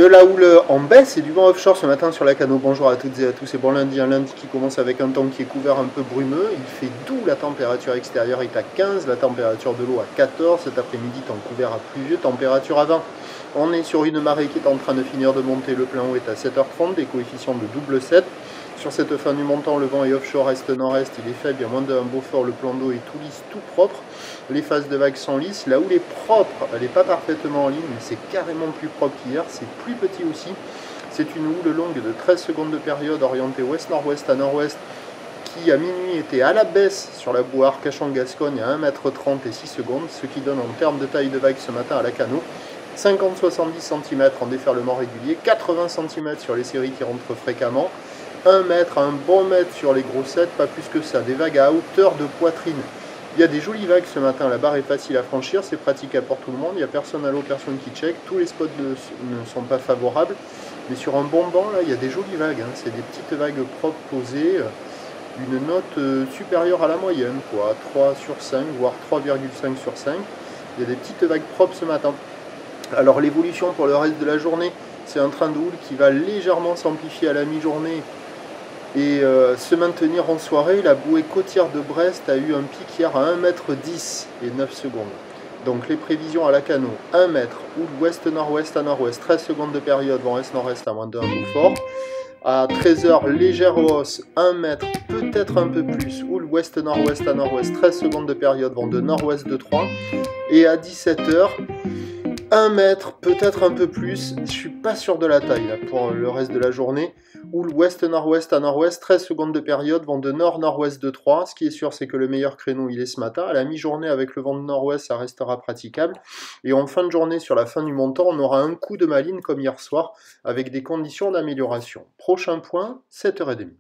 De la houle en baisse et du vent offshore ce matin sur la Cano. Bonjour à toutes et à tous, et bon lundi, un lundi qui commence avec un temps qui est couvert un peu brumeux. Il fait doux, la température extérieure est à 15, la température de l'eau à 14. Cet après-midi, temps couvert à pluvieux, température à 20. On est sur une marée qui est en train de finir de monter, le plein haut est à 7h30, des coefficients de double 7. Sur cette fin du montant, le vent est offshore est-nord-est, il est faible, il y a moins d'un Beaufort, le plan d'eau est tout lisse, tout propre. Les phases de vagues sont lisses, la houle est propre, elle n'est pas parfaitement en ligne, mais c'est carrément plus propre qu'hier, c'est plus petit aussi. C'est une houle longue de 13 secondes de période orientée ouest-nord-ouest à nord-ouest qui à minuit était à la baisse sur la boue Arcachon-Gascogne à 1,30 m et 6 secondes, ce qui donne en termes de taille de vague ce matin à la Cano 50-70 cm en déferlement régulier, 80 cm sur les séries qui rentrent fréquemment, 1 mètre, un bon mètre sur les grossettes, pas plus que ça, des vagues à hauteur de poitrine. Il y a des jolies vagues ce matin, la barre est facile à franchir, c'est praticable pour tout le monde, il n'y a personne à l'eau, personne qui check, tous les spots ne sont pas favorables, mais sur un bon banc, là, il y a des jolies vagues, hein. C'est des petites vagues propres posées, une note supérieure à la moyenne, quoi, 3 sur 5, voire 3,5 sur 5. Il y a des petites vagues propres ce matin. Alors l'évolution pour le reste de la journée, c'est un train de houle qui va légèrement s'amplifier à la mi-journée et se maintenir en soirée. La bouée côtière de Brest a eu un pic hier à 1,10 m et 9 secondes. Donc les prévisions à la Cano, 1 mètre, houle ouest-nord-ouest à nord-ouest, 13 secondes de période, vent est-nord-est à moins d'un Beaufort. À 13h, légère hausse, 1 mètre, peut-être un peu plus, houle ouest-nord-ouest à nord-ouest, 13 secondes de période, vent de nord-ouest de 3. Et à 17h, 1 mètre, peut-être un peu plus, je suis pas sûr de la taille là, pour le reste de la journée. Houle ouest-nord-ouest à nord-ouest, 13 secondes de période, vent de nord-nord-ouest de 3. Ce qui est sûr, c'est que le meilleur créneau, il est ce matin. À la mi-journée, avec le vent de nord-ouest, ça restera praticable. Et en fin de journée, sur la fin du montant, on aura un coup de maline comme hier soir, avec des conditions d'amélioration. Prochain point, 7h30.